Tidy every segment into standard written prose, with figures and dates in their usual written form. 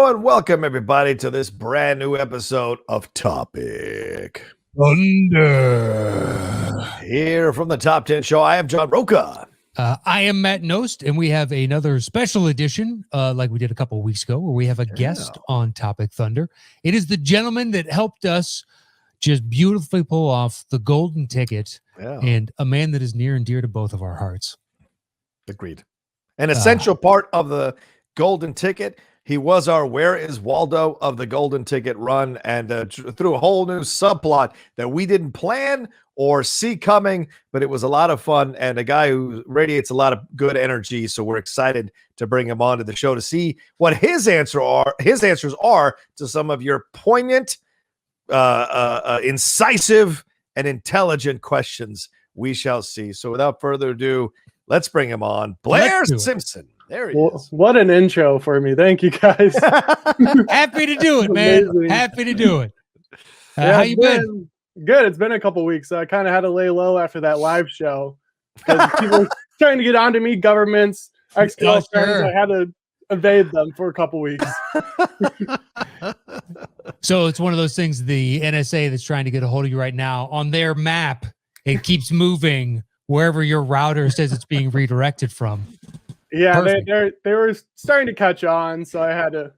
Hello and welcome everybody to this brand new episode of Topic Thunder. Here from the Top 10 Show. I am John Roca. I am Matt Nost, and we have another special edition, like we did a couple of weeks ago, where we have a guest on Topic Thunder. It is the gentleman that helped us just beautifully pull off the golden ticket, and a man that is near and dear to both of our hearts. Agreed. An essential part of the golden ticket. He was our Where is Waldo of the golden ticket run, and through a whole new subplot that we didn't plan or see coming, but it was a lot of fun, and a guy who radiates a lot of good energy. So we're excited to bring him onto the show to see what his answers are to some of your poignant, incisive, and intelligent questions. We shall see. So without further ado, let's bring him on. Blair Simpson. There he is. What an intro for me. Thank you, guys. Happy to do it, man. Amazing. Happy to do it. How you been? Good. It's been a couple weeks. I kind of had to lay low after that live show because people were trying to get onto me, governments, ex-girlfriends. Sure. I had to evade them for a couple weeks. So it's one of those things, the NSA that's trying to get a hold of you right now, on their map, it keeps moving wherever your router says it's being redirected from. Yeah, they were starting to catch on, so I had to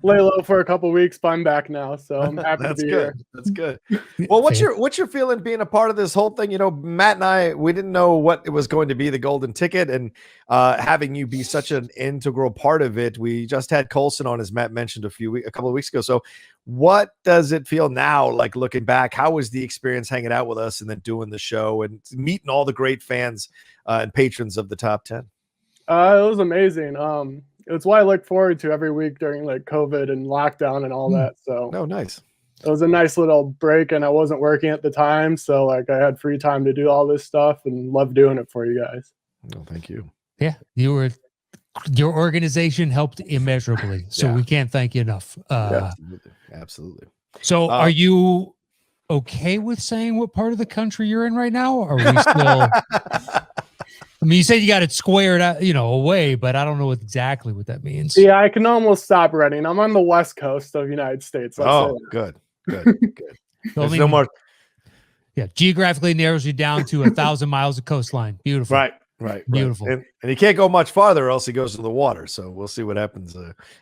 lay low for a couple weeks, but I'm back now, so I'm happy to be here. That's good. Well, what's your feeling being a part of this whole thing? You know, Matt and I, we didn't know what it was going to be, the golden ticket, and having you be such an integral part of it. We just had Colson on, as Matt mentioned a couple of weeks ago. So what does it feel now like looking back? How was the experience hanging out with us and then doing the show and meeting all the great fans and patrons of the Top 10? It was amazing. It's what I look forward to every week during like COVID and lockdown and all that. So nice. It was a nice little break, and I wasn't working at the time, so like I had free time to do all this stuff and love doing it for you guys. Oh, thank you. Yeah, your organization helped immeasurably, so we can't thank you enough. Absolutely. So are you okay with saying what part of the country you're in right now? Or are we still? I mean, you said you got it squared out, away, but I don't know exactly what that means. Yeah, I can almost stop running. I'm on the west coast of the United States. Good. There's no more. Yeah, geographically narrows you down to 1,000 miles of coastline. Beautiful. Right. Beautiful. And he can't go much farther, or else he goes to the water. So we'll see what happens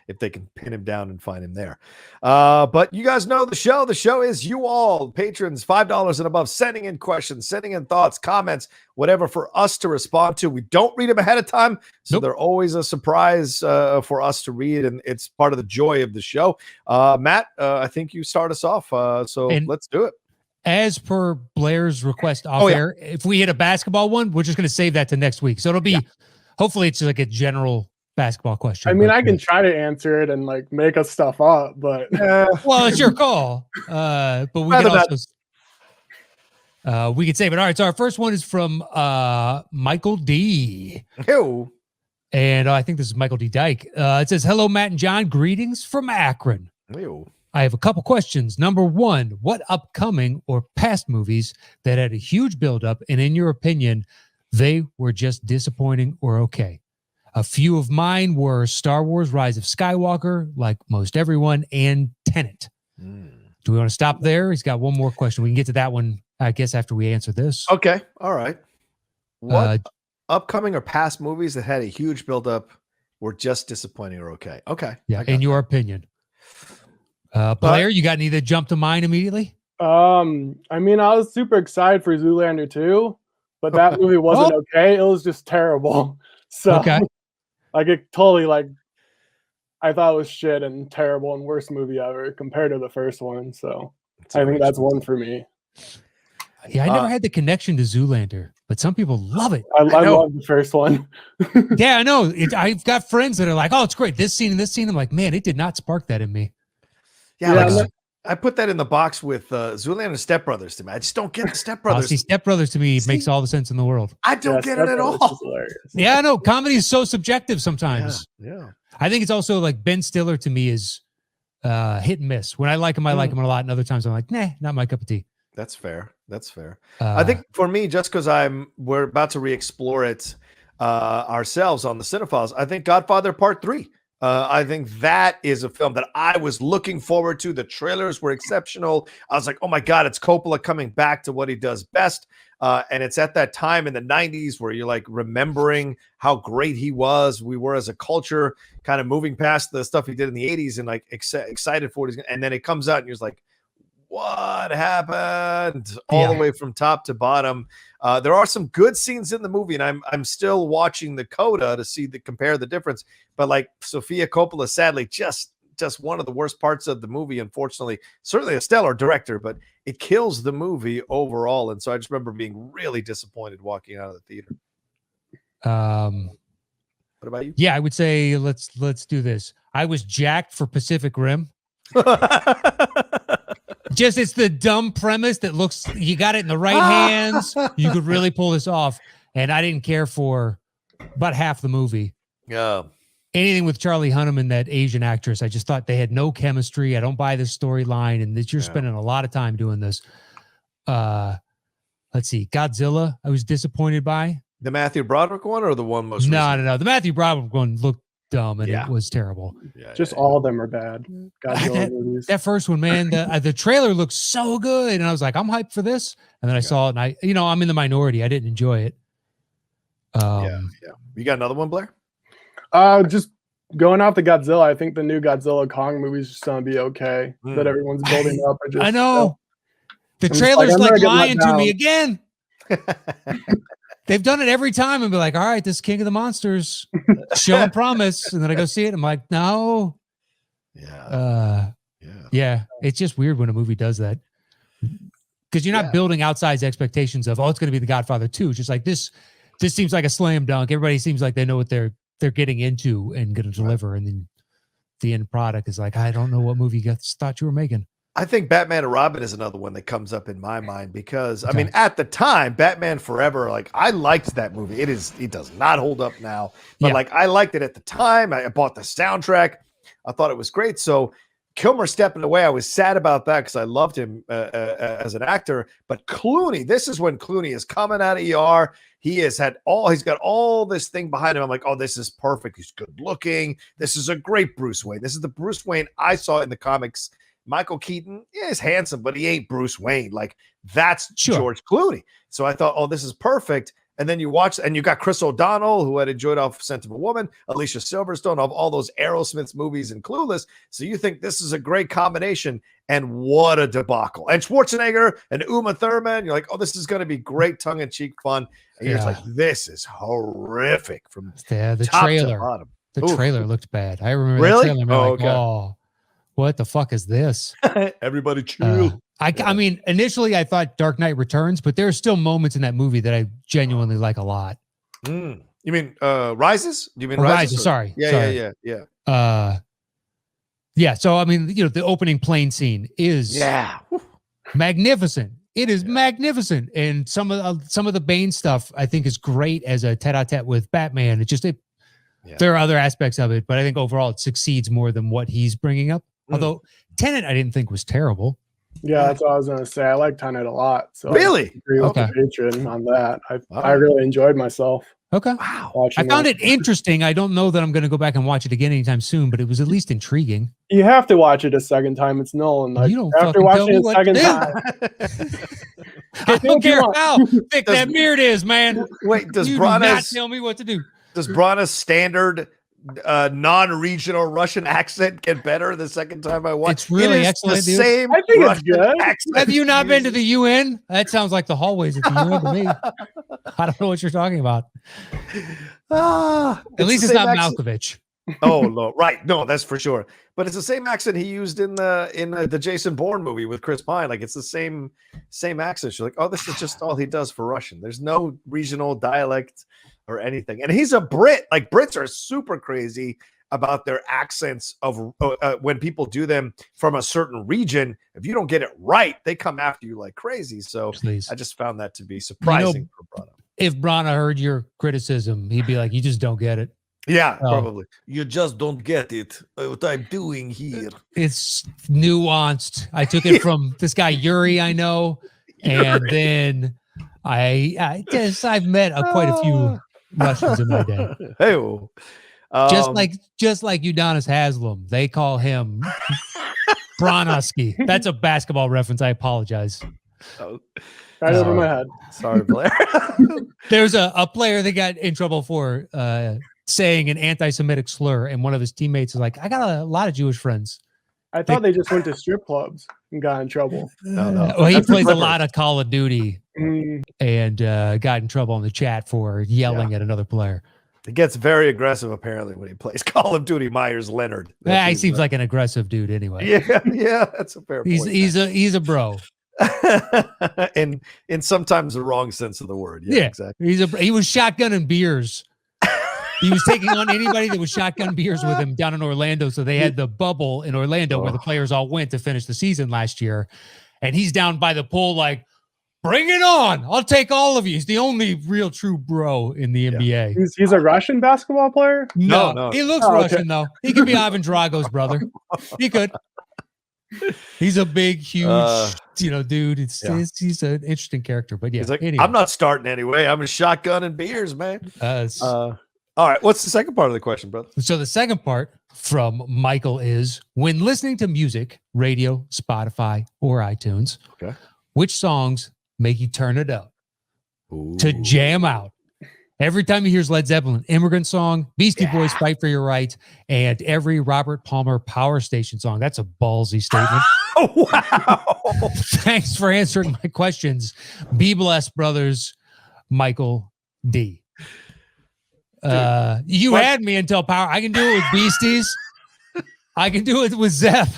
if they can pin him down and find him there. But you guys know the show. The show is you all, patrons, $5 and above, sending in questions, sending in thoughts, comments, whatever for us to respond to. We don't read them ahead of time, so they're always a surprise for us to read, and it's part of the joy of the show. Matt, I think you start us off, so let's do it. As per Blair's request off air, if we hit a basketball one, we're just going to save that to next week. So it'll be, hopefully it's like a general basketball question. I mean, I can try to answer it and like make us stuff up, but well, it's your call. But we can also, we can save it. All right. So our first one is from Michael D. Ew. And I think this is Michael D. Dyke. It says, "Hello, Matt and John. Greetings from Akron. Ew. I have a couple questions. Number one, what upcoming or past movies that had a huge buildup and in your opinion, they were just disappointing or okay? A few of mine were Star Wars Rise of Skywalker, like most everyone, and Tenet." Do we want to stop there? He's got one more question. We can get to that one, I guess, after we answer this. Okay. All right. What upcoming or past movies that had a huge buildup were just disappointing or okay? Okay. Yeah, in your opinion. Blair, you got any that jumped to mind immediately? I mean, I was super excited for Zoolander 2, but that movie wasn't okay. It was just terrible. So like it totally I thought it was shit and terrible and worst movie ever compared to the first one. So I think that's one for me. Yeah, I never had the connection to Zoolander, but some people love it. I love the first one. Yeah, I know. I've got friends that are like, "Oh, it's great. This scene and this scene." I'm like, man, it did not spark that in me. Yeah, I put that in the box with Zoolander Step Brothers to me. I just don't get the Step Brothers. See, Step Brothers to me makes all the sense in the world. I don't get it at all. Yeah, I know. Comedy is so subjective sometimes. Yeah. I think it's also like Ben Stiller to me is hit and miss. When I like him, I like him a lot. And other times I'm like, nah, not my cup of tea. That's fair. I think for me, just because we're about to re-explore it ourselves on the Cinephiles, I think Godfather Part 3 I think that is a film that I was looking forward to. The trailers were exceptional. I was like, oh my God, it's Coppola coming back to what he does best. And it's at that time in the 90s where you're like remembering how great he was. We were as a culture kind of moving past the stuff he did in the 80s and like excited for what he's going to. And then it comes out and you're like, what happened? All the way from top to bottom. There are some good scenes in the movie, and I'm still watching the coda to compare the difference. But like Sofia Coppola, sadly, just one of the worst parts of the movie. Unfortunately, certainly a stellar director, but it kills the movie overall. And so I just remember being really disappointed walking out of the theater. What about you? Yeah, I would say let's do this. I was jacked for Pacific Rim. Just it's the dumb premise that looks you got it in the right hands. You could really pull this off. And I didn't care for about half the movie. Yeah. Anything with Charlie Hunnam and that Asian actress, I just thought they had no chemistry. I don't buy this storyline, and that you're spending a lot of time doing this. Let's see, Godzilla. I was disappointed by the Matthew Broderick one or the one most. No. The Matthew Broderick one looked dumb and it was terrible. Just all of them are bad. Godzilla movies. That first one, man, the trailer looks so good, and I was like, I'm hyped for this. And then I saw it, and I'm in the minority. I didn't enjoy it. You got another one, Blair? Just going off the Godzilla, I think the new Godzilla Kong movie is just gonna be okay. That everyone's building up. I know. The trailer's like lying to me again. They've done it every time and be like, all right, this King of the Monsters showing promise. And then I go see it. And I'm like, no. Yeah. It's just weird when a movie does that. Because you're not building outsized expectations of, it's going to be The Godfather 2. It's just like this seems like a slam dunk. Everybody seems like they know what they're getting into and going to deliver. And then the end product is like, I don't know what movie you thought you were making. I think Batman and Robin is another one that comes up in my mind because I mean, at the time, Batman Forever, like I liked that movie. It does not hold up now, but like I liked it at the time. I bought the soundtrack. I thought it was great. So Kilmer stepping away, I was sad about that because I loved him as an actor. But Clooney, this is when Clooney is coming out of ER. He's got all this thing behind him. I'm like, oh, this is perfect. He's good looking. This is a great Bruce Wayne. This is the Bruce Wayne I saw in the comics. Michael Keaton is handsome, but he ain't Bruce Wayne. Like that's George Clooney. So I thought, oh, this is perfect. And then you watch, and you got Chris O'Donnell, who had enjoyed Off Scent of a Woman, Alicia Silverstone, of all those Aerosmith movies and Clueless. So you think this is a great combination, and what a debacle. And Schwarzenegger and Uma Thurman, you're like, oh, this is going to be great tongue-in-cheek fun. And you're just like, this is horrific from the top trailer. to bottom. The trailer looked bad. I remember really? The trailer. What the fuck is this? Everybody chill. I mean, initially I thought Dark Knight Returns, but there are still moments in that movie that I genuinely like a lot. You mean Rises? Do you mean Rises? Sorry. Yeah. Yeah. So I mean, the opening plane scene is magnificent. It is magnificent, and some of the Bane stuff I think is great as a tete-a-tete with Batman. There are other aspects of it, but I think overall it succeeds more than what he's bringing up. Although Tenet I didn't think was terrible. Yeah, that's what I was going to say. I like Tenet a lot. So really? I agree with the patron on that. I really enjoyed myself. Okay. Wow. I found it interesting. I don't know that I'm going to go back and watch it again anytime soon, but it was at least intriguing. You have to watch it a second time. It's Nolan. Like, you don't after watching it a second time. I don't care how thick that beard is, man. Wait, does you Brana's do not tell me what to do? Does Brana's standard non-regional Russian accent get better the second time I watch? It's really excellent, the same I think Russian it's good. accent. Have you not been to the UN? That sounds like the hallways at the UN to me. I don't know what you're talking about. At least it's not Malkovich. Oh no, right? No, that's for sure. But it's the same accent he used in the Jason Bourne movie with Chris Pine. Like it's the same accent. You're like, oh, this is just all he does for Russian. There's no regional dialect or anything. And he's a Brit. Like Brits are super crazy about their accents of when people do them from a certain region. If you don't get it right, they come after you like crazy. So I just found that to be surprising for Brana. If Brana heard your criticism, he'd be like, you just don't get it. Yeah, probably. You just don't get it. What I'm doing here. It's nuanced. I took it from this guy Yuri I know, and then I guess I've met quite a few Russians in my day. Hey, Just like Udonis Haslam, they call him Bronowski. That's a basketball reference. I apologize. Right over my head. Sorry, Blair. There's a player that got in trouble for saying an anti-Semitic slur, and one of his teammates is like, "I got a lot of Jewish friends." I thought they just went to strip clubs and got in trouble. No. Well, he plays a lot of Call of Duty and got in trouble in the chat for yelling at another player. He gets very aggressive apparently when he plays Call of Duty. Myers Leonard. He seems like an aggressive dude anyway. Yeah, that's a fair point. He's a bro. in sometimes the wrong sense of the word. Yeah, exactly. He was shotgunning beers. He was taking on anybody that was shotgun beers with him down in Orlando. So they had the bubble in Orlando where the players all went to finish the season last year. And he's down by the pool like, bring it on. I'll take all of you. He's the only real true bro in the NBA. He's a Russian basketball player? No. He looks Russian, though. He could be Ivan Drago's brother. He could. He's a big, huge, dude. He's an interesting character. But yeah, he's like, anyway. I'm not starting anyway. I'm a shotgun and beers, man. All right. What's the second part of the question, brother? So the second part from Michael is, when listening to music, radio, Spotify, or iTunes, which songs make you turn it up to jam out? Every time he hears Led Zeppelin, Immigrant Song, Beastie Boys, Fight for Your Right, and every Robert Palmer Power Station song. That's a ballsy statement. Wow. Thanks for answering my questions. Be blessed, brothers. Michael D. You had me until Power. I can do it with Beasties. I can do it with Zepp.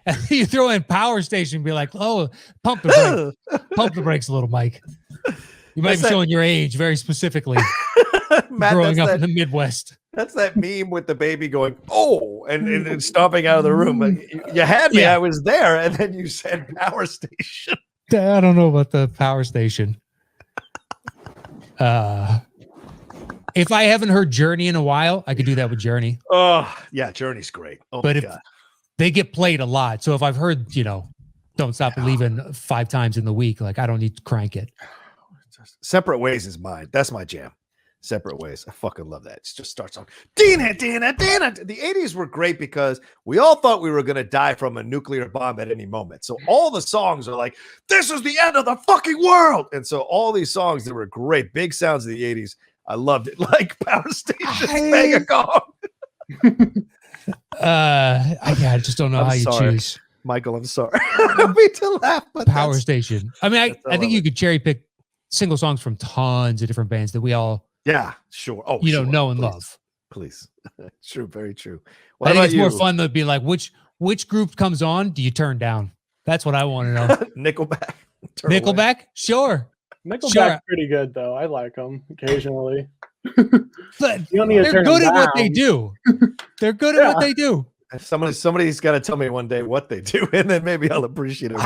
And you throw in Power Station and be like, oh, pump the brake. Pump the brakes a little, Mike. You might be showing your age very specifically. Matt, growing up in the Midwest. That's that meme with the baby going, oh, and stomping out of the room. You had me. I was there. And then you said Power Station. I don't know about the Power Station. If I haven't heard Journey in a while, I could do that with Journey. Oh, yeah, Journey's great. Oh, but God. They get played a lot. So if I've heard, Don't Stop Believing 5 times in the week, like I don't need to crank it. Separate Ways is mine. That's my jam. Separate Ways. I fucking love that. It just starts on Dina. The 80s were great because we all thought we were going to die from a nuclear bomb at any moment. So all the songs are like, this is the end of the fucking world. And so all these songs that were great, big sounds of the 80s. I loved it. Like Power Station, Mega Gong. I just don't know how you choose. Michael, I'm sorry. I don't mean to laugh, but Power Station. I mean, I think you could cherry pick single songs from tons of different bands that we all sure. Oh, know and love. Please. True, very true. I think it's more fun to be like, which group comes on, do you turn down? That's what I want to know. Nickelback. Nickelback? Sure. Nickelback's pretty good though. I like them occasionally. But they're good at what they do. They're good at what they do. Somebody's got to tell me one day what they do, and then maybe I'll appreciate it.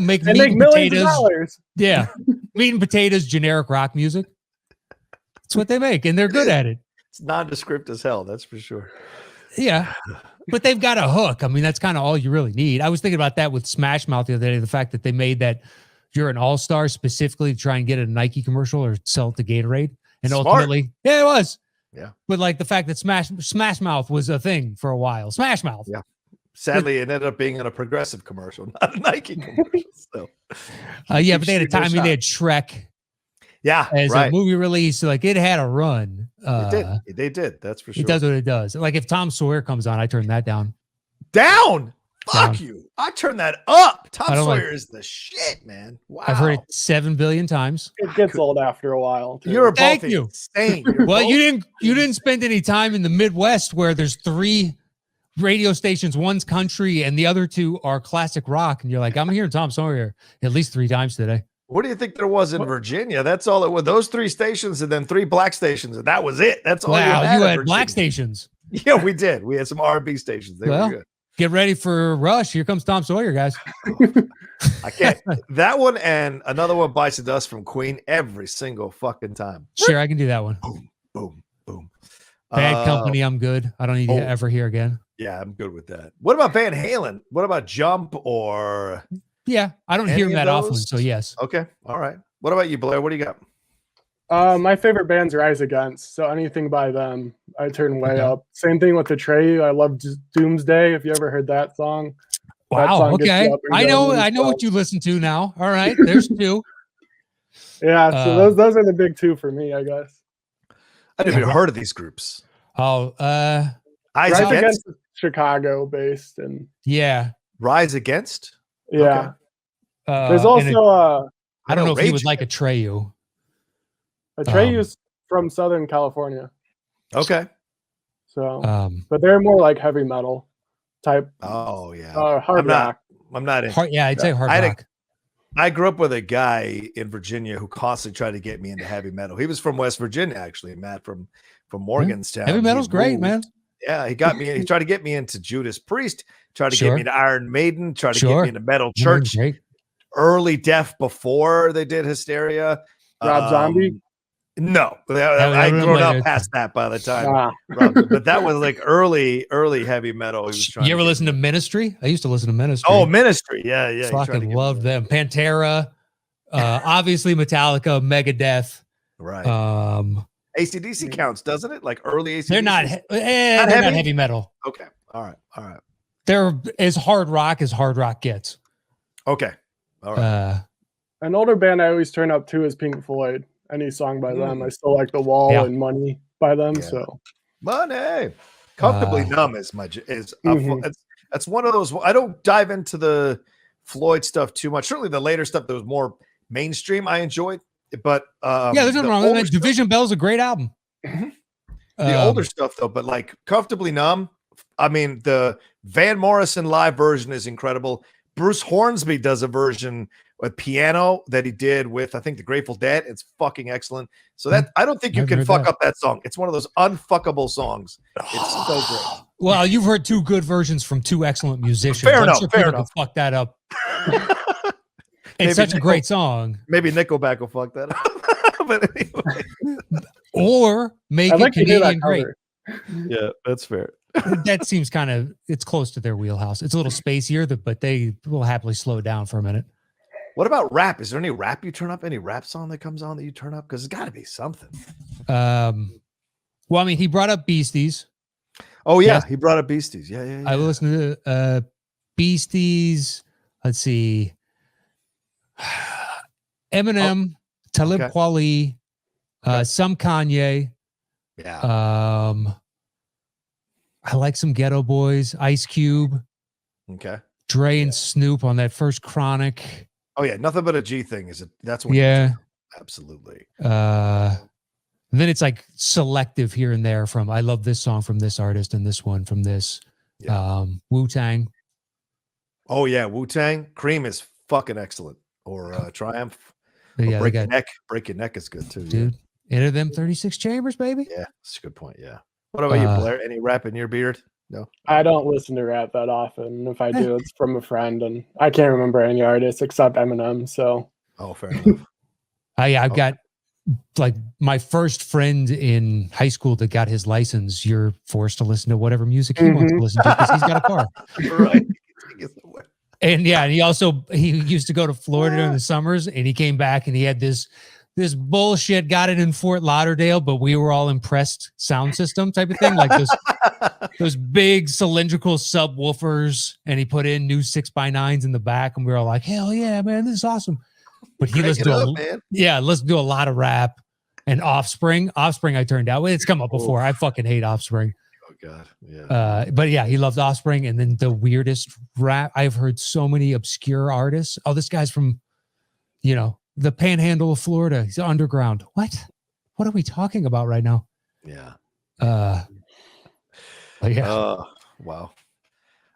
Make meat and potatoes. Yeah, meat and potatoes, generic rock music. That's what they make, and they're good at it. It's nondescript as hell, that's for sure. Yeah, but they've got a hook. I mean, that's kind of all you really need. I was thinking about that with Smash Mouth the other day. The fact that they made that you're an all-star specifically to try and get a Nike commercial or sell it to Gatorade. And ultimately, it was. Yeah. But like the fact that Smash Mouth was a thing for a while. Smash Mouth. Yeah. Sadly, it ended up being in a Progressive commercial, not a Nike commercial. So, but they had a time. I mean, they had Shrek. Yeah. As a movie release. So like it had a run. It did. They did. That's for sure. It does what it does. Like if Tom Sawyer comes on, I turn that down. Down. Fuck you. I turn that up. Tom Sawyer is the shit, man. Wow. I've heard it 7 billion times. It gets old after a while. Too. You're both insane. Well, you didn't spend any time in the Midwest where there's 3 radio stations, one's country and the other 2 are classic rock. And you're like, I'm hearing Tom Sawyer at least 3 times today. What do you think there was in Virginia? That's all it was. Those 3 stations and then 3 black stations. And that was it. That's all. Wow, you had black stations. Yeah, we did. We had some R&B stations. They were good. Get ready for Rush. Here comes Tom Sawyer, guys. I can't. That one and another one bites the dust from Queen every single fucking time. Sure, I can do that one. Boom, boom, boom. Bad Company, I'm good. I don't need to ever hear again. Yeah, I'm good with that. What about Van Halen? What about Jump or? Yeah, I don't hear him that often, so yes. Okay, all right. What about you, Blair? What do you got? My favorite band's Rise Against, so anything by them, I turn way Okay. up. Same thing with Atreyu. I love Doomsday. If you ever heard that song, that Wow. song gets you Okay. up and I know. going, I know so- what you listen to now. All right. There's two. Yeah, so those are the big two for me, I guess. I never even heard of these groups. Oh, Rise Against? is Chicago based, and yeah. Rise Against? yeah. Okay. There's also I don't know if Rage he would like Atreyu. Atreyu's from Southern California. Okay. So, but they're more like heavy metal type. Oh yeah. Hard rock. I'm not in. Yeah, I'd say hard rock. I grew up with a guy in Virginia who constantly tried to get me into heavy metal. He was from West Virginia, actually, Matt from Morgantown. Heavy metal's great, man. Yeah, he got me. He tried to get me into Judas Priest. Tried to get me into Iron Maiden. Tried to get me into Metal Church. Early Death before they did Hysteria. Rob Zombie. No, I grew up past that by the time. But that was like early heavy metal. You ever listen to Ministry? I used to listen to Ministry. Oh, Ministry. Yeah. Fucking loved them. Pantera, obviously Metallica, Megadeth. Right. AC/DC counts, doesn't it? Like early AC/DC. They're not heavy metal. Okay. All right. They're as hard rock gets. Okay. All right. An older band I always turn up to is Pink Floyd. Any song by them, I still like The Wall and Money by them. So Money, Comfortably Numb is that's one of those. I don't dive into the Floyd stuff too much. Certainly the later stuff that was more mainstream I enjoyed, but there's nothing wrong with that. Division Bell's a great album. The older stuff though, but like Comfortably Numb, I mean the Van Morrison live version is incredible. Bruce Hornsby does a version with piano that he did with, I think, the Grateful Dead. It's fucking excellent. So that I don't think you can fuck up that song. It's one of those unfuckable songs. It's so great. Well, you've heard two good versions from two excellent musicians. Fair enough. Fuck that up. It's such a great song. Maybe Nickelback will fuck that up. But anyway. Or make it Canadian great. Yeah, that's fair. That seems it's close to their wheelhouse. It's a little spacier, but they will happily slow down for a minute. What about rap? Is there any rap you turn up? Any rap song that comes on that you turn up? Because it's got to be something. Well, I mean, he brought up Beasties. Oh yeah, he brought up Beasties. Yeah. I listened to Beasties. Let's see, Eminem, Talib Kweli, some Kanye. Yeah. I like some Ghetto Boys, Ice Cube. Okay. Dre and Snoop on that first Chronic. Oh yeah, Nothing But a G Thing is it? That's what. Yeah. Absolutely. Then it's like selective here and there from I love this song from this artist and this one from this. Yeah. Wu-Tang. Oh yeah, Wu-Tang. Cream is fucking excellent. Or Triumph. Yeah, Break Your Neck. Break Your Neck is good too. Dude. Enter them 36 chambers, baby. Yeah, that's a good point. Yeah. What about you, Blair? Any rap in your beard? No. I don't listen to rap that often. If I do, it's from a friend, and I can't remember any artists except Eminem. So. Oh, fair enough. I've got like my first friend in high school that got his license. You're forced to listen to whatever music he wants to listen to because he's got a car. Right. And he used to go to Florida during the summers, and he came back and he had this bullshit, got it in Fort Lauderdale, but we were all impressed sound system type of thing, like those big cylindrical subwoofers, and he put in new 6x9s in the back, and we were all like, hell yeah, man, this is awesome. But he listened to a lot of rap and Offspring. I turned out. It's come up before. I fucking hate Offspring. Oh God. Yeah. But yeah, he loved Offspring. And then the weirdest rap. I've heard so many obscure artists. Oh, this guy's from, the Panhandle of Florida. He's underground. What are we talking about right now? Yeah. Yeah. Wow.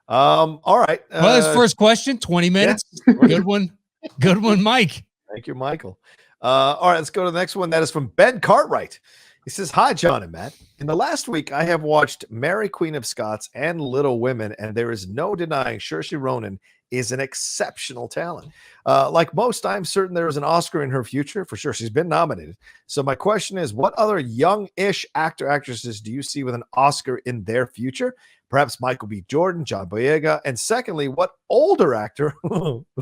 All right. Well, his first question, 20 minutes. Yeah. Good one. Good one, Mike. Thank you, Michael. All right, let's go to the next one. That is from Ben Cartwright. He says, hi, John and Matt. In the last week, I have watched Mary, Queen of Scots and Little Women, and there is no denying Saoirse Ronan is an exceptional talent. Like most, I'm certain there is an Oscar in her future for sure. She's been nominated. So my question is, what other young-ish actresses do you see with an Oscar in their future? Perhaps Michael B. Jordan, John Boyega. And secondly, what older actor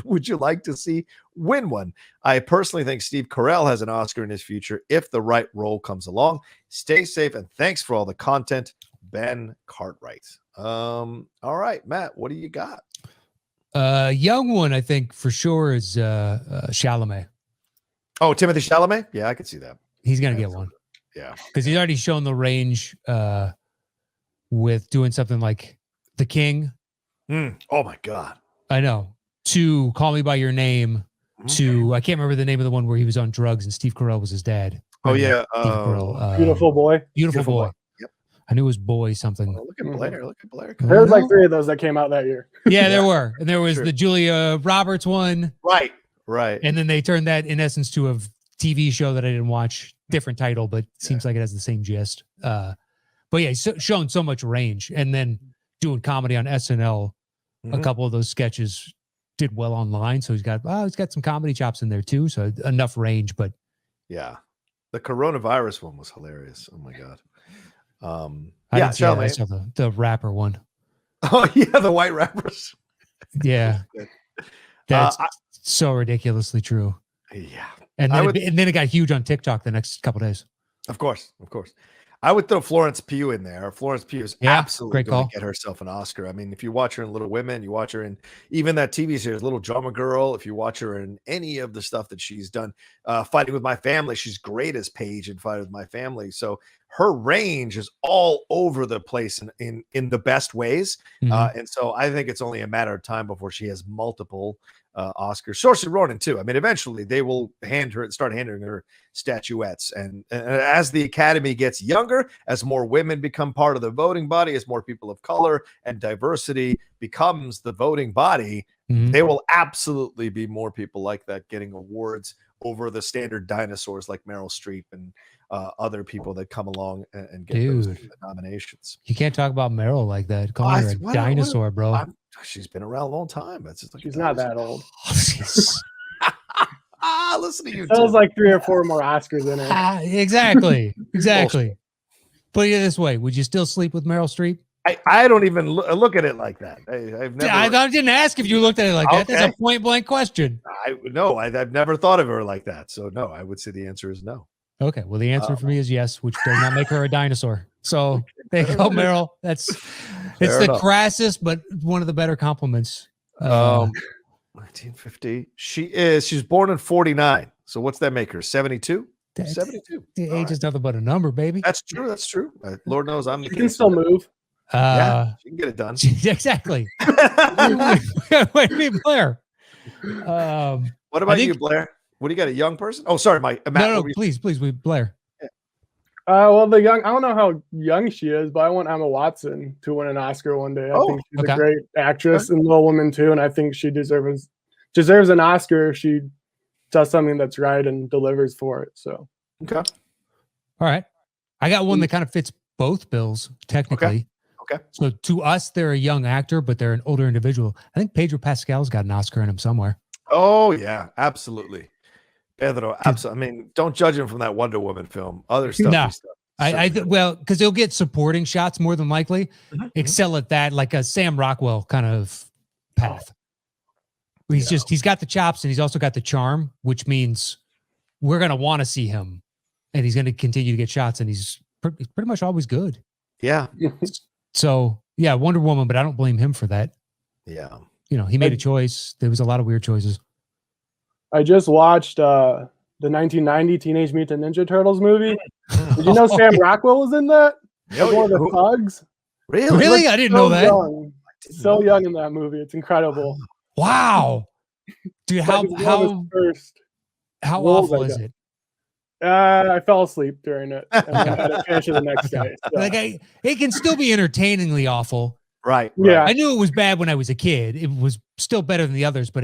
would you like to see win one? I personally think Steve Carell has an Oscar in his future if the right role comes along. Stay safe and thanks for all the content, Ben Cartwright. All right, Matt, what do you got? Young one, I think for sure is Chalamet. Oh, Timothy Chalamet? Yeah, I could see that. He's gonna get one. Yeah, because he's already shown the range with doing something like The King. Oh my God, I know. To Call Me by Your Name. To I can't remember the name of the one where he was on drugs and Steve Carell was his dad. Oh yeah, Beautiful Boy. Beautiful Boy. Yep. I knew it was Boy something. Oh, look at Blair. Look at Blair. There was like 3 of those that came out that year. Yeah, there were. And there was the Julia Roberts one. Right. And then they turned that in essence to a TV show that I didn't watch. Different title, but seems like it has the same gist. But yeah, he's shown so much range. And then doing comedy on SNL, a couple of those sketches did well online. So he's got some comedy chops in there too. So enough range, but yeah. The coronavirus one was hilarious. Oh my God. I saw the rapper one. Oh yeah, the white rappers. Yeah. That's so ridiculously true. Yeah. And then it got huge on TikTok the next couple of days. Of course. I would throw Florence Pugh in there. Florence Pugh is absolutely going to get herself an Oscar. I mean, if you watch her in Little Women, you watch her in even that TV series, Little Drummer Girl. If you watch her in any of the stuff that she's done, Fighting with My Family, she's great as Paige in Fighting with My Family. So her range is all over the place in the best ways. And so I think it's only a matter of time before she has multiple Oscars. Saoirse Ronan too. I mean, eventually they will start handing her statuettes. And as the Academy gets younger, as more women become part of the voting body, as more people of color and diversity becomes the voting body, there will absolutely be more people like that getting awards over the standard dinosaurs like Meryl Streep and other people that come along and get those nominations. You can't talk about Meryl like that. Call her a dinosaur, bro. She's been around a long time. That's just like she's not that old. Listen to you. That was like 3 or 4 more Oscars in it. Exactly. Put it this way: would you still sleep with Meryl Streep? I don't even look at it like that. I didn't ask if you looked at it like that. That's a point blank question. I've never thought of her like that. So no, I would say the answer is no. Okay, well the answer for me is yes, which does not make her a dinosaur. So there you go, Meryl. It's the crassest, but one of the better compliments. 1950. She's born in 49. So what's that make her? 72? 72. The age is nothing but a number, baby. That's true. Lord knows I'm the king. Can still move. Yeah, she can get it done. Exactly. Wait, Blair. What about you, Blair? What do you got? A young person? Oh, sorry, Mike. No, please, Blair. Well, I don't know how young she is, but I want Emma Watson to win an Oscar one day. I think she's a great actress and Little Women too, and I think she deserves an Oscar if she does something that's right and delivers for it. So okay, all right. I got one that kind of fits both bills technically. Okay. So to us, they're a young actor, but they're an older individual. I think Pedro Pascal's got an Oscar in him somewhere. Oh yeah, absolutely. Pedro, absolutely. I mean, don't judge him from that Wonder Woman film. Other stuff. No, well, because he'll get supporting shots more than likely. Excel at that, like a Sam Rockwell kind of path. He's got the chops and he's also got the charm, which means we're gonna want to see him, and he's gonna continue to get shots, and he's pretty much always good. Yeah. So yeah, Wonder Woman, but I don't blame him for that. Yeah. He made a choice. There was a lot of weird choices. I just watched the 1990 Teenage Mutant Ninja Turtles movie. Did you know Sam Rockwell was in that? One of the thugs. Really? I didn't know that. So young in that movie. It's incredible. Wow. Dude, how awful is it? I fell asleep during it. And I had to finish it the next day. So. It can still be entertainingly awful. Right. Yeah. I knew it was bad when I was a kid. It was still better than the others, but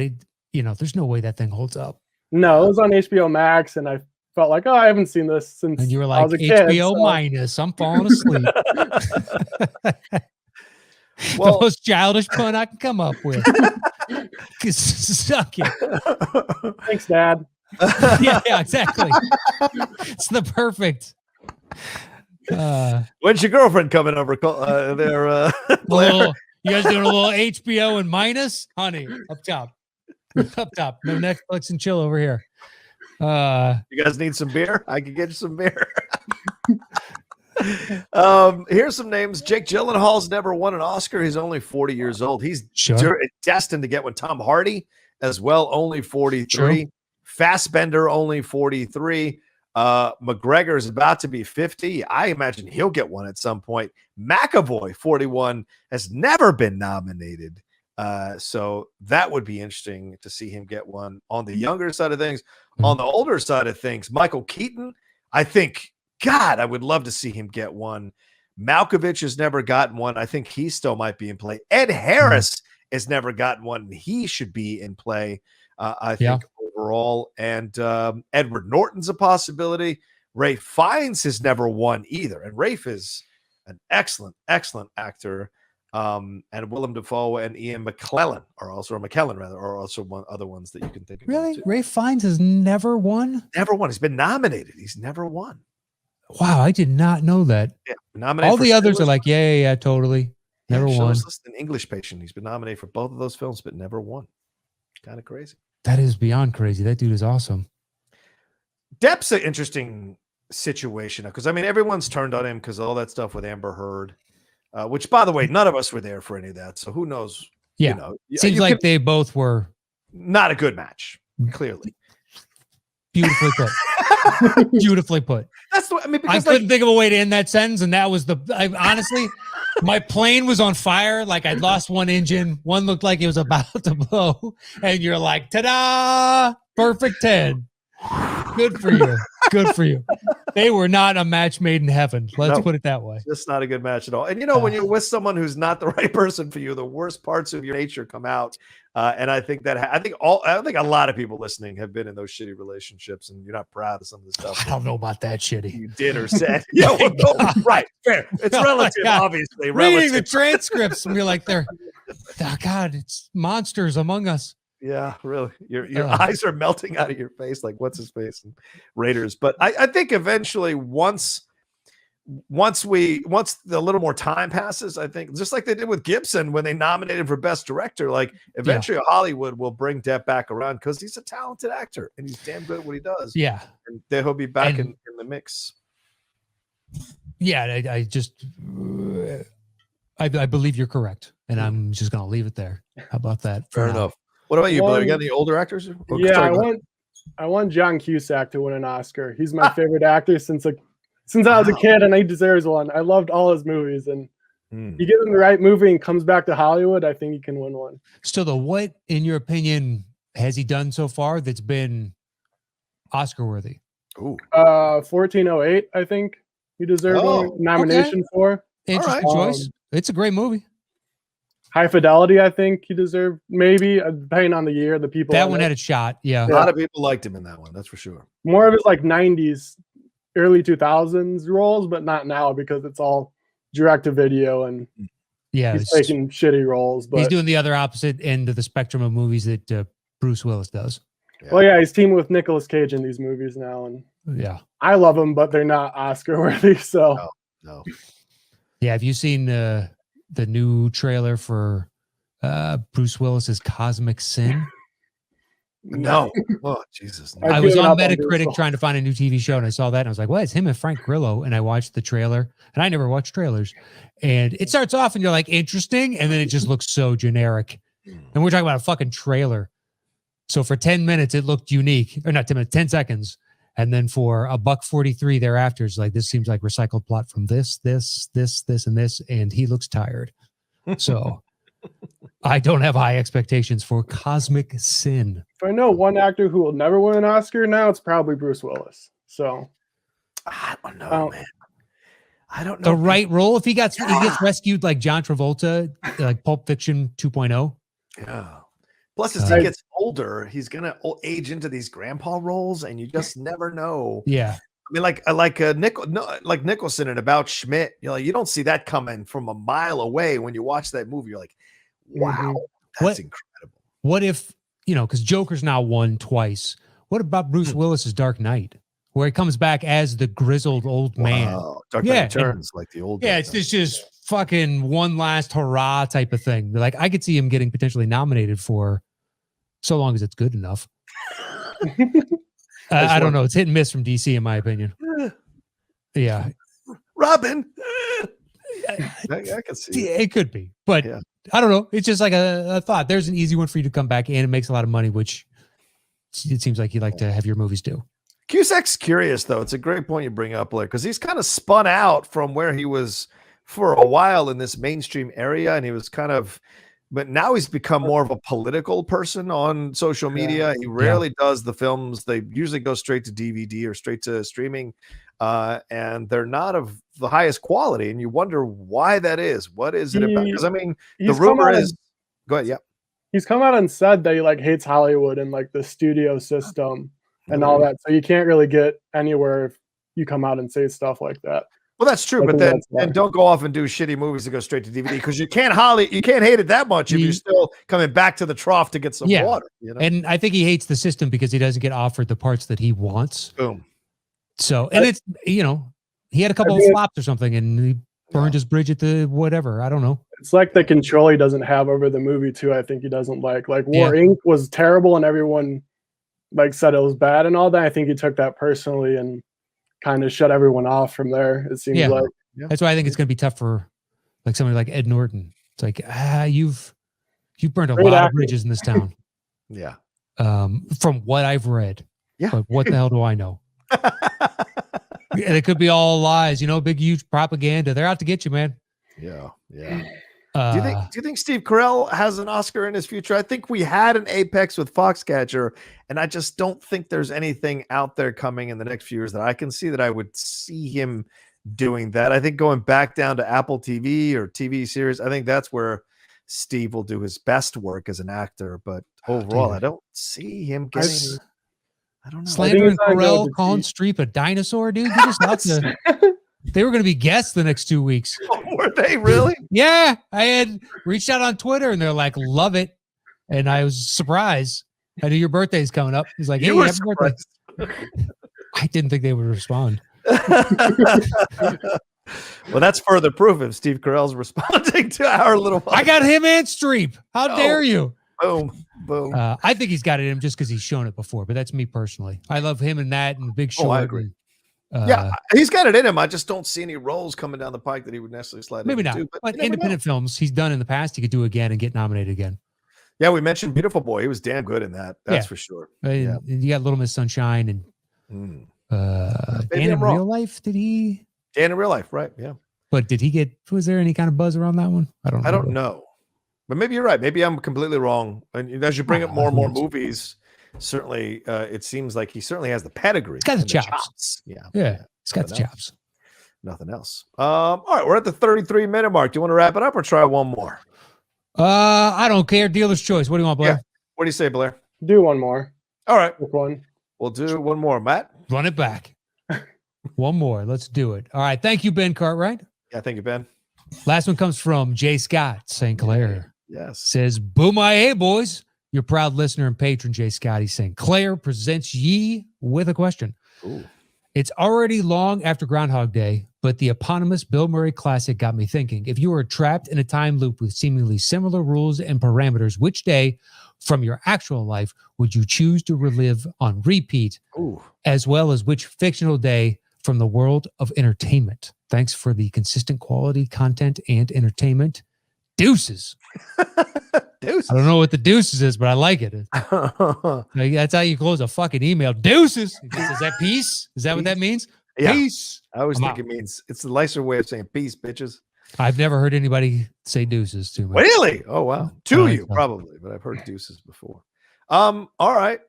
there's no way that thing holds up. No, it was on HBO Max, and I felt like, I haven't seen this since and you were like, I was a HBO kid, minus, I'm falling asleep. Well, the most childish pun I can come up with. Suck it. Thanks, Dad. Yeah, exactly. It's the perfect. When's your girlfriend coming over? Blair? You guys doing a little HBO and minus, honey? Up top. No Netflix and chill over here. You guys need some beer? I can get you some beer. Here's some names. Jake Gyllenhaal's never won an Oscar. He's only 40 years old. He's destined to get one. Tom Hardy as well, only 43. Sure. Fassbender, only 43. McGregor is about to be 50. I imagine he'll get one at some point. McAvoy, 41, has never been nominated. So that would be interesting to see him get one on the younger side of things. On the older side of things, Michael Keaton, I think, God, I would love to see him get one. Malkovich has never gotten one. I think he still might be in play. Ed Harris has never gotten one. He should be in play, I think, overall. And Edward Norton's a possibility. Ralph Fiennes has never won either. And Ralph is an excellent, excellent actor. And Willem Dafoe and Ian McKellen are also other ones that you can think of. Really? Ralph Fiennes has never won? Never won. He's been nominated. He's never won. Wow, I did not know that. Yeah, nominated. All the others are like, yeah, totally. Never won. An English Patient. He's been nominated for both of those films, but never won. Kind of crazy. That is beyond crazy. That dude is awesome. Depp's an interesting situation because I mean everyone's turned on him because all that stuff with Amber Heard. Which, by the way, none of us were there for any of that. So who knows? Yeah. You know, seems like they both were not a good match, clearly. Beautifully put. Beautifully put. That's the way, I mean, I couldn't think of a way to end that sentence. And that was honestly, my plane was on fire. Like I'd lost one engine. One looked like it was about to blow. And you're like, ta-da! Perfect 10. Good for you. Good for you. They were not a match made in heaven. Let's put it that way. It's not a good match at all. And you know, when you're with someone who's not the right person for you, the worst parts of your nature come out. And I think I think a lot of people listening have been in those shitty relationships, and you're not proud of some of the stuff. I don't know about that shitty. You did or said. Yeah, well, no, right, fair. It's relative, obviously. Reading the transcripts, and you're like, God, it's monsters among us. Yeah, really. Your eyes are melting out of your face, like what's his face and Raiders. But I think eventually once the little more time passes, I think just like they did with Gibson when they nominated for Best Director, like eventually Hollywood will bring Depp back around because he's a talented actor and he's damn good at what he does. Yeah. And then he'll be back in the mix. Yeah, I believe you're correct. And I'm just gonna leave it there. How about that? Fair enough. What about you, Blair? You got any older actors? I want John Cusack to win an Oscar. He's my favorite actor since I was a kid, and he deserves one. I loved all his movies, and you give him the right movie and comes back to Hollywood, I think he can win one. So what, in your opinion, has he done so far that's been Oscar worthy? 1408, I think he deserved a nomination for. Interesting choice. It's a great movie. High Fidelity, I think he deserved, maybe, depending on the year, the people. That one had a shot, yeah. A lot of people liked him in that one, that's for sure. More of his like 90s, early 2000s roles, but not now because it's all direct to video and he's taking shitty roles. But he's doing the other opposite end of the spectrum of movies that Bruce Willis does. Yeah. Well, he's teaming with Nicolas Cage in these movies now, and I love them, but they're not Oscar worthy. So no. Yeah, have you seen the new trailer for Bruce Willis's Cosmic Sin? No. Oh, Jesus. No. I was on Metacritic trying to find a new TV show, and I saw that, and I was like, well, it's him and Frank Grillo. And I watched the trailer, and I never watched trailers. And it starts off, and you're like, interesting, and then it just looks so generic. And we're talking about a fucking trailer. So for 10 minutes, it looked unique. Or not 10 minutes, 10 seconds. And then for $1.43 thereafter, it's like, this seems like recycled plot from this, and this. And he looks tired. So I don't have high expectations for Cosmic Sin. If I know one actor who will never win an Oscar now, it's probably Bruce Willis. So I don't know, man. I don't know. The right role, if he gets rescued like John Travolta, like Pulp Fiction 2.0. Yeah. Plus, as he gets older, he's going to age into these grandpa roles, and you just never know. Yeah. mean, like Nicholson and About Schmidt. You don't see that coming from a mile away. When you watch that movie, you're like, wow, that's incredible. What if, because Joker's now won twice. What about Bruce Willis's Dark Knight, where he comes back as the grizzled old man? Dark Knight Returns, like the old. Yeah, it's just fucking one last hurrah type of thing. Like, I could see him getting potentially nominated for, so long as it's good enough. I don't know. It's hit and miss from DC, in my opinion. Yeah. Robin. I can see it. It could be, but I don't know. It's just like a thought. There's an easy one for you to come back and it makes a lot of money, which it seems like you like to have your movies do. Cusack's curious, though. It's a great point you bring up, Blair, because he's kind of spun out from where he was for a while in this mainstream area, and he was but now he's become more of a political person on social media. He rarely does the films. They usually go straight to DVD or straight to streaming, and they're not of the highest quality, and you wonder why that is. What is it about? Because, I mean, the rumor is... Go ahead, He's come out and said that he hates Hollywood and the studio system and all that. So you can't really get anywhere if you come out and say stuff like that. Well, that's true, but then don't go off and do shitty movies that go straight to DVD, because you can't hate it that much if you're still coming back to the trough to get some water. And I think he hates the system because he doesn't get offered the parts that he wants. Boom. So, and it's he had a couple of flops or something, and he burned his bridge at the whatever. I don't know. It's like the control he doesn't have over the movie too. I think he doesn't like War Inc. was terrible and everyone said it was bad and all that. I think he took that personally and kind of shut everyone off from there. It seems like that's why I think it's going to be tough for somebody like Ed Norton. It's like you've burned a lot of bridges in this town. Yeah. From what I've read. Yeah. But what the hell do I know? It could be all lies. Big huge propaganda. They're out to get you, man. Yeah. Yeah. Do you think Steve Carell has an Oscar in his future? I think we had an Apex with Foxcatcher, and I just don't think there's anything out there coming in the next few years that I can see that I would see him doing that. I think going back down to Apple TV or TV series, I think that's where Steve will do his best work as an actor. But overall, I don't see him getting. I don't know. Slandering Carell, calling Streep a dinosaur, dude. You just not to. They were going to be guests the next 2 weeks. Oh, were they really? Yeah. I had reached out on Twitter and they're like, love it. And I was surprised. I knew your birthday's coming up. He's like, hey, happy birthday. I didn't think they would respond. Well, that's further proof if Steve Carell's responding to our little... I got him and Streep. How dare you? Boom. Boom. I think he's got it in him just because he's shown it before, but that's me personally. I love him and that and Big Short. I agree. He's got it in him. I just don't see any roles coming down the pike that he would necessarily slide maybe into. Not, but independent films he's done in the past, he could do again and get nominated again. Yeah, we mentioned Beautiful Boy. He was damn good in that. That's for sure. And you got Little Miss Sunshine and Dan in Real Life. Did he? Dan in Real Life, right? Yeah. But did he get? Was there any kind of buzz around that one? I don't know. But maybe you're right. Maybe I'm completely wrong. And as you bring up more and more movies, certainly it seems like he certainly has the pedigree. He's got the chops. Yeah. He's got the chops. Nothing else. All right, we're at the 33-minute mark. Do you want to wrap it up or try one more? I don't care. Dealer's choice. What do you want, Blair? Yeah. What do you say, Blair? Do one more. All right. Quick one. We'll do one more. Matt? Run it back. One more. Let's do it. All right. Thank you, Ben Cartwright. Yeah, thank you, Ben. Last one comes from Jay Scott, St. Clair. Yes. Says, boom, hey, boys. Your proud listener and patron, Jay Scotty St. Clair, presents ye with a question. Ooh. It's already long after Groundhog Day, but the eponymous Bill Murray classic got me thinking. If you were trapped in a time loop with seemingly similar rules and parameters, which day from your actual life would you choose to relive on repeat, as well as which fictional day from the world of entertainment? Thanks for the consistent quality, content, and entertainment. Deuces. Deuces. I don't know what the deuces is, but I like it. That's how you close a fucking email. Deuces. Is that peace? Is that what that means? Yeah. Peace. I always think it means it's the nicer way of saying peace, bitches. I've never heard anybody say deuces to me. Really? Oh, wow. To you, probably, but I've heard deuces before. All right.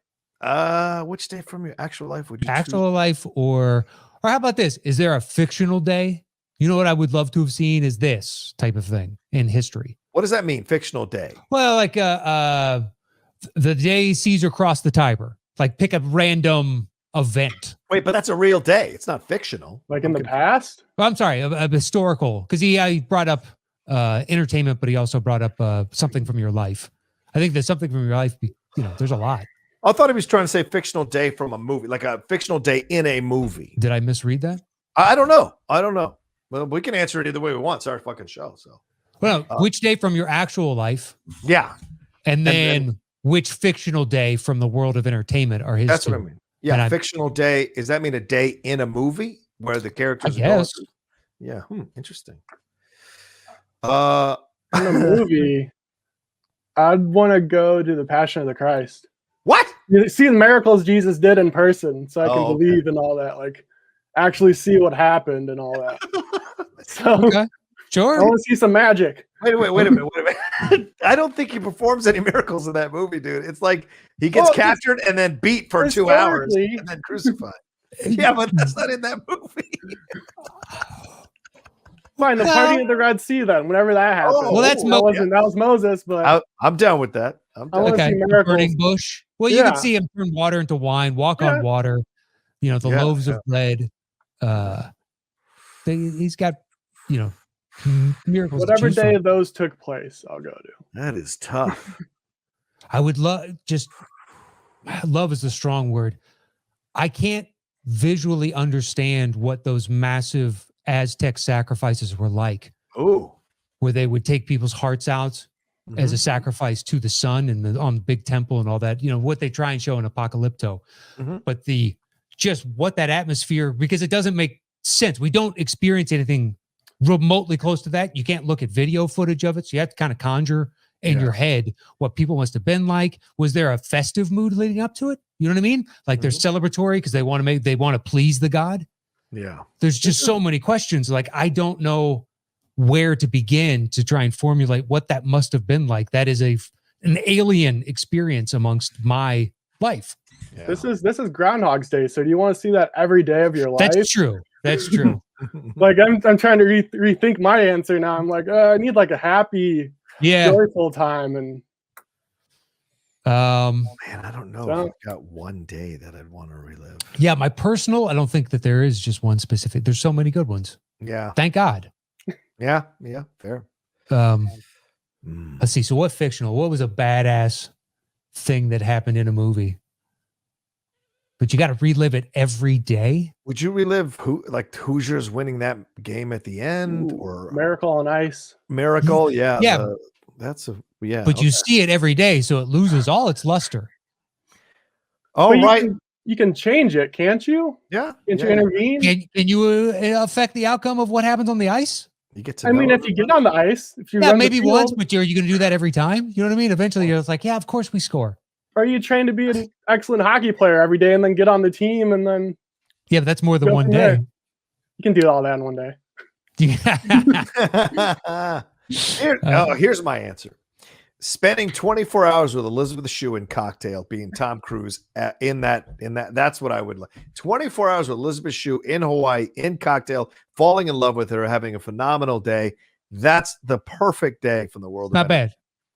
Which day from your actual life would you actual life or how about this? Is there a fictional day? You know what I would love to have seen is this type of thing in history. What does that mean? Fictional day? Well, like the day Caesar crossed the Tiber. Like pick a random event. Wait, but that's a real day. It's not fictional. Like in the past? Well, I'm sorry, a historical, because he brought up entertainment, but he also brought up something from your life. I think there's something from your life. There's a lot. I thought he was trying to say fictional day from a movie, like a fictional day in a movie. Did I misread that? I don't know. Well, we can answer it either way we want. It's our fucking show. So, well, which day from your actual life? Yeah, and then which fictional day from the world of entertainment are his? That's two? what I mean. Yeah, fictional day. Does that mean a day in a movie where the characters? Yes. Yeah. Interesting. In a movie, I'd want to go to the Passion of the Christ. What? You see the miracles Jesus did in person, so I can believe in all that. Like, actually see what happened and all that. So, sure. I want to see some magic. Wait a minute. I don't think he performs any miracles in that movie, dude. It's like he gets captured and then beat for 2 hours and then crucified. Yeah, but that's not in that movie. Fine, the party at the Red Sea then, whenever that happened. Well, that was Moses, but I'm down with that. I want to see miracles. Burning bush. Well, you can see him turn water into wine, walk on water. The loaves of bread. He's got, miracles. Whatever day of those took place, I'll go to. That is tough. I would love is a strong word. I can't visually understand what those massive Aztec sacrifices were like. Oh, where they would take people's hearts out as a sacrifice to the sun and on the big temple and all that, what they try and show in Apocalypto. But just what that atmosphere, because it doesn't make sense. We don't experience anything remotely close to that. You can't look at video footage of it. So you have to kind of conjure in your head what people must have been like. Was there a festive mood leading up to it? You know what I mean? Like they're celebratory because they want to please the god. Yeah. There's just so many questions. Like, I don't know where to begin to try and formulate what that must have been like. That is an alien experience amongst my life. Yeah. This is Groundhog's Day. So do you want to see that every day of your life? That's true. Like I'm trying to rethink my answer now. I'm like, I need like a happy, joyful time. And man, I don't know. I've got one day that I'd want to relive. Yeah, my personal, I don't think that there is just one specific. There's so many good ones. Yeah. Thank God. Yeah, fair. Let's see. So what was a badass thing that happened in a movie? But you got to relive it every day. Would you relive Hoosiers winning that game at the end? Or Miracle on Ice? Miracle, yeah. Yeah. But you see it every day, so it loses all its luster. Oh, right. You can change it, can't you? Yeah. Can't you intervene? Can you affect the outcome of what happens on the ice? You get to. I mean, if you get on the ice, if you maybe once, but are you going to do that every time? You know what I mean? Eventually, you're like, yeah, of course we score. Are you trained to be an excellent hockey player every day and then get on the team and then? Yeah, but that's more than one day. You can do all that in one day. Here's my answer. Spending 24 hours with Elizabeth Shue in Cocktail, being Tom Cruise in that's what I would like. 24 hours with Elizabeth Shue in Hawaii in Cocktail, falling in love with her, having a phenomenal day. That's the perfect day from the world. Not bad,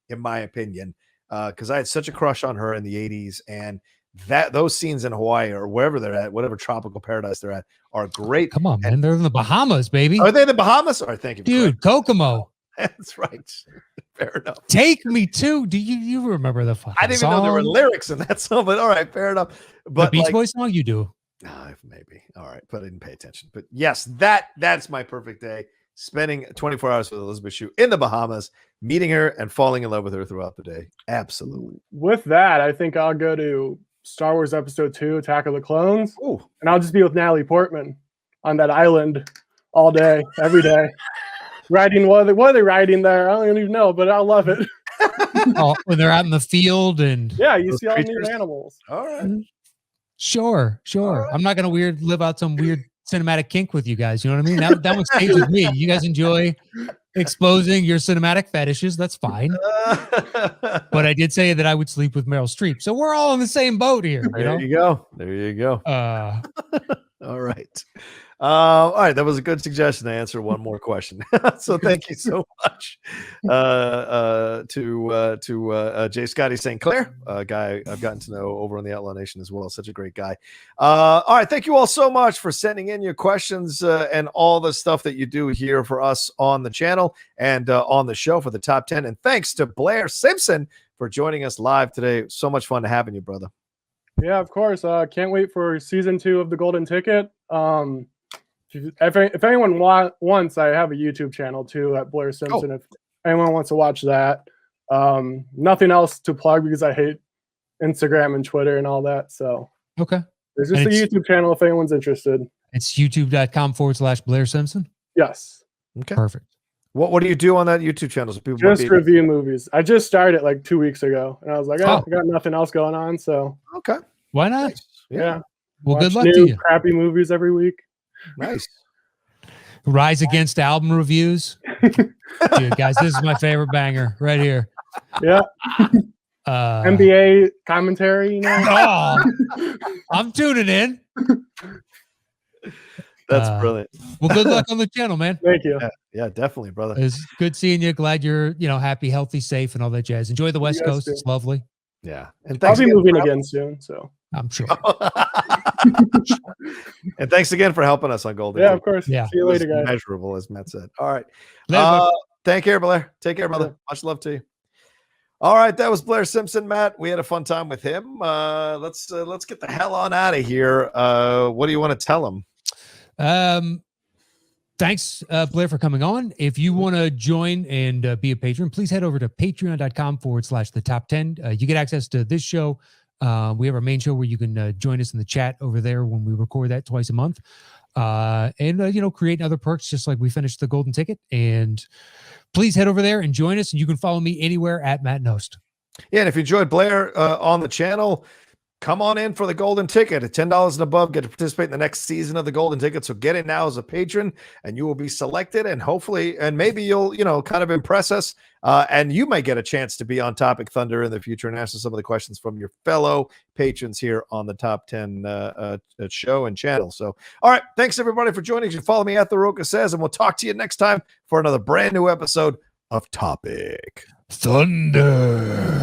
in my opinion, because I had such a crush on her in the 80s, and those scenes in Hawaii or wherever they're at, whatever tropical paradise they're at, are great. Come on, man, they're in the Bahamas, baby. Are they in the Bahamas? All right, thank you, dude. Kokomo. That's right. Fair enough. Take me to. Do you remember the fucking I didn't even know there were lyrics in that song, but all right, fair enough. But the Beach Boys song, you do. Maybe. All right, but I didn't pay attention. But yes, that's my perfect day. Spending 24 hours with Elizabeth Shue in the Bahamas, meeting her and falling in love with her throughout the day. Absolutely. With that, I think I'll go to Star Wars Episode 2, Attack of the Clones. Ooh. And I'll just be with Natalie Portman on that island all day, every day. Riding, what are they riding there? I don't even know, but I love it. When they're out in the field and you see all these animals. All right. Sure. Right. I'm not gonna live out some weird cinematic kink with you guys. You know what I mean? That one stays with me. You guys enjoy exposing your cinematic fetishes. That's fine. But I did say that I would sleep with Meryl Streep, so we're all in the same boat here. There you go. All right. All right, that was a good suggestion to answer one more question. So thank you so much to J. Scotty St. Clair, a guy I've gotten to know over on the Outlaw Nation as well. Such a great guy. All right, thank you all so much for sending in your questions and all the stuff that you do here for us on the channel and on the show for the top 10. And thanks to Blair Simpson for joining us live today. So much fun having you, brother. Yeah, of course. Can't wait for season 2 of the Golden Ticket. If anyone wants, I have a YouTube channel too at Blair Simpson. If anyone wants to watch that. Nothing else to plug because I hate Instagram and Twitter and all that. So okay, there's just a YouTube channel if anyone's interested. It's youtube.com/Blair Simpson. Yes. Okay. Perfect. What do you do on that YouTube channel? So people just review movies. I just started like 2 weeks ago, and I was like, I got nothing else going on, so okay, why not? Nice. Yeah. Well, watch good luck to you. Crappy movies every week. Nice. Rise Against album reviews. Dude, guys, this is my favorite banger right here. Yeah. NBA commentary, you know? Oh, I'm tuning in. That's brilliant. Well, good luck on the channel, man. Thank you. Yeah, definitely, brother. It's good seeing you. Glad you're, happy, healthy, safe, and all that jazz. Enjoy the West Coast. It's lovely. Yeah. And I'll be moving again soon, so I'm sure. And thanks again for helping us on Golden. Yeah, of course. Yeah. See you later, guys. Measurable, as Matt said. All right. Later, take care, Blair. Take care, brother. Much love to you. All right, that was Blair Simpson, Matt. We had a fun time with him. Let's get the hell on out of here. What do you want to tell him? Thanks, Blair, for coming on. If you want to join and be a patron, please head over to patreon.com/the top 10. You get access to this show. We have our main show where you can join us in the chat over there when we record that twice a month. And create other perks just like we finished the Golden Ticket. And please head over there and join us. And you can follow me anywhere at Matt Nost. Yeah, and if you enjoyed Blair on the channel, come on in for the Golden Ticket at $10 and above. Get to participate in the next season of the Golden Ticket. So get in now as a patron, and you will be selected. And hopefully, and maybe you'll, kind of impress us. And you might get a chance to be on Topic Thunder in the future and answer some of the questions from your fellow patrons here on the Top 10 show and channel. So, all right, thanks everybody for joining. You can follow me at The Roca Says, and we'll talk to you next time for another brand new episode of Topic Thunder.